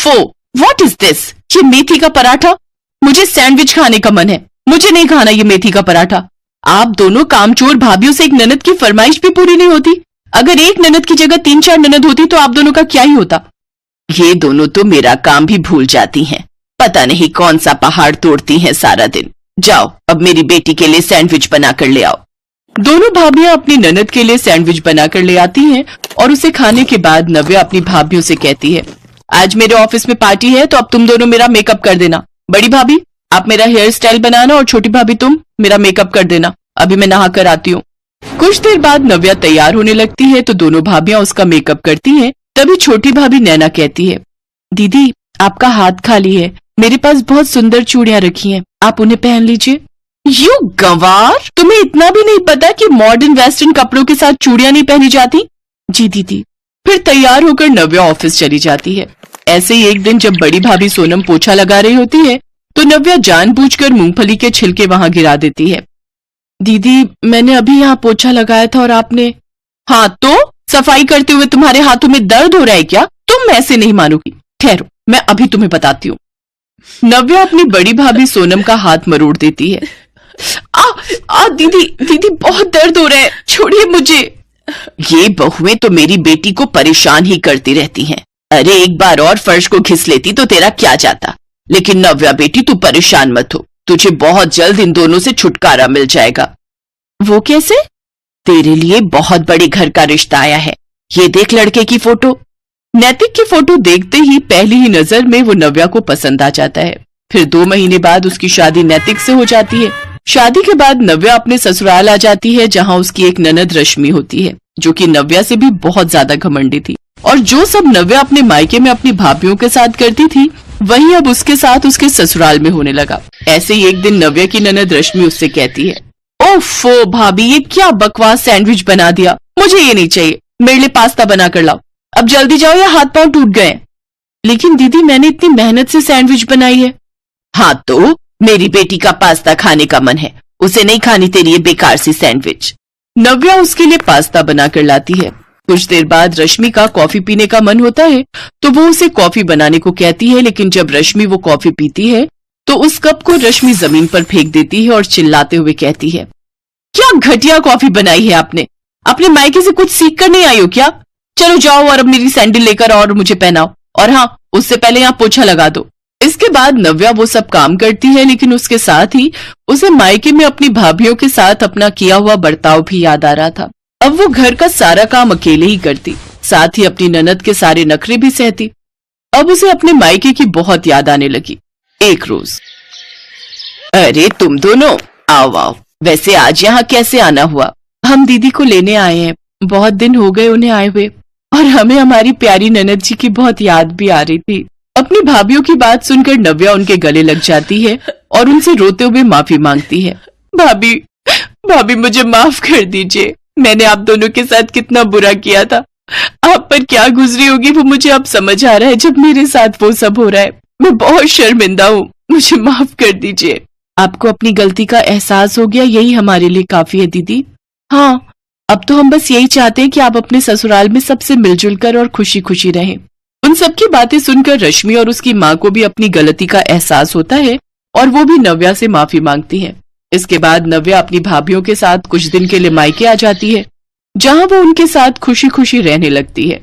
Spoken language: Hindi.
ओफो, व्हाट इज दिस? ये मेथी का पराठा? मुझे सैंडविच खाने का मन है, मुझे नहीं खाना ये मेथी का पराठा। आप दोनों कामचोर भाभीियों से एक ननद की फरमाइश भी पूरी नहीं होती। अगर एक ननद की जगह 3-4 ननद होती तो आप दोनों का क्या ही होता। ये दोनों तो मेरा काम भी भूल जाती हैं। पता नहीं कौन सा पहाड़ तोड़ती हैं सारा दिन। जाओ, अब मेरी बेटी के लिए सैंडविच बनाकर ले आओ। दोनों भाभियां अपनी ननद के लिए सैंडविच बनाकर ले आती हैं और उसे खाने के बाद नव्या अपनी भाभियों से कहती है, आज मेरे ऑफिस में पार्टी है तो अब तुम दोनों मेरा मेकअप कर देना। बड़ी भाभी आप मेरा हेयर स्टाइल बनाना और छोटी भाभी तुम मेरा मेकअप कर देना। अभी मैं नहा कर आती हूँ। कुछ देर बाद नव्या तैयार होने लगती है तो दोनों भाभियां उसका मेकअप करती हैं। तभी छोटी भाभी नैना कहती है, दीदी आपका हाथ खाली है, मेरे पास बहुत सुंदर चूड़ियां रखी हैं, आप उन्हें पहन लीजिए। यू गंवार, तुम्हें इतना भी नहीं पता कि मॉडर्न वेस्टर्न कपड़ों के साथ चूड़ियां नहीं पहनी जाती? जी दीदी। फिर तैयार होकर नव्या ऑफिस चली जाती है। ऐसे ही एक दिन जब बड़ी भाभी सोनम पोछा लगा रही होती है तो नव्या जानबूझकर मूंगफली के छिलके वहां गिरा देती है। दीदी मैंने अभी यहाँ पोछा लगाया था और आपने। हाँ तो सफाई करते हुए तुम्हारे हाथों में दर्द हो रहा है क्या? तुम ऐसे नहीं मानोगी, ठहरो मैं अभी तुम्हें बताती हूँ। नव्या अपनी बड़ी भाभी सोनम का हाथ मरोड़ देती है। दीदी दीदी बहुत दर्द हो रहा है, छोड़िए मुझे। ये बहुएं तो मेरी बेटी को परेशान ही करती रहती हैं। अरे एक बार और फर्श को घिस लेती तो तेरा क्या जाता। लेकिन नव्या बेटी तू परेशान मत हो, तुझे बहुत जल्द इन दोनों से छुटकारा मिल जाएगा। वो कैसे? तेरे लिए बहुत बड़े घर का रिश्ता आया है, ये देख लड़के की फोटो। नैतिक की फोटो देखते ही पहली ही नजर में वो नव्या को पसंद आ जाता है। फिर 2 महीने बाद उसकी शादी नैतिक से हो जाती है। शादी के बाद नव्या अपने ससुराल आ जाती है जहाँ उसकी एक ननद रश्मि होती है जो कि नव्या से भी बहुत ज्यादा घमंडी थी। और जो सब नव्या अपने मायके में अपनी भाभियों के साथ करती थी वही अब उसके साथ उसके ससुराल में होने लगा। ऐसे ही एक दिन नव्या की ननद रश्मि उससे कहती है, ओफो भाभी ये क्या बकवास सैंडविच बना दिया, मुझे ये नहीं चाहिए, मेरे लिए पास्ता बना कर लाओ। अब जल्दी जाओ या हाथ पांव टूट गए। लेकिन दीदी मैंने इतनी मेहनत से सैंडविच बनाई है। हाँ तो मेरी बेटी का पास्ता खाने का मन है, उसे नहीं खानी तेरी ये बेकार सी सैंडविच। नव्या उसके लिए पास्ता बनाकर लाती है। कुछ देर बाद रश्मि का कॉफी पीने का मन होता है तो वो उसे कॉफी बनाने को कहती है। लेकिन जब रश्मि वो कॉफी पीती है तो उस कप को रश्मि जमीन पर फेंक देती है और चिल्लाते हुए कहती है, क्या घटिया कॉफी बनाई है आपने, अपने मायके से कुछ सीख कर नहीं आई हो क्या? चलो जाओ और अब मेरी सैंडल लेकर और मुझे पहनाओ, और हाँ उससे पहले यहाँ पोछा लगा दो। इसके बाद नव्या वो सब काम करती है लेकिन उसके साथ ही उसे मायके में अपनी भाभियों के साथ अपना किया हुआ बर्ताव भी याद आ रहा था। अब वो घर का सारा काम अकेले ही करती, साथ ही अपनी ननद के सारे नखरे भी सहती। अब उसे अपने मायके की बहुत याद आने लगी। एक रोज, अरे तुम दोनों आओ आओ, वैसे आज यहाँ कैसे आना हुआ? हम दीदी को लेने आए हैं, बहुत दिन हो गए उन्हें आए हुए और हमें हमारी प्यारी ननद जी की बहुत याद भी आ रही थी। अपनी भाभियों की बात सुनकर नव्या उनके गले लग जाती है और उनसे रोते हुए माफी मांगती है। भाभी भाभी मुझे माफ कर दीजिए, मैंने आप दोनों के साथ कितना बुरा किया था। आप पर क्या गुजरी होगी वो मुझे अब समझ आ रहा है जब मेरे साथ वो सब हो रहा है। मैं बहुत शर्मिंदा हूँ, मुझे माफ कर दीजिए। आपको अपनी गलती का एहसास हो गया, यही हमारे लिए काफी है दीदी। हाँ अब तो हम बस यही चाहते हैं कि आप अपने ससुराल में सबसे मिलजुल कर और खुशी खुशी रहें। उन सबकी बातें सुनकर रश्मि और उसकी माँ को भी अपनी गलती का एहसास होता है और वो भी नव्या से माफी मांगती है। इसके बाद नव्या अपनी भाभियों के साथ कुछ दिन के लिए मायके आ जाती है जहाँ वो उनके साथ खुशी खुशी रहने लगती है।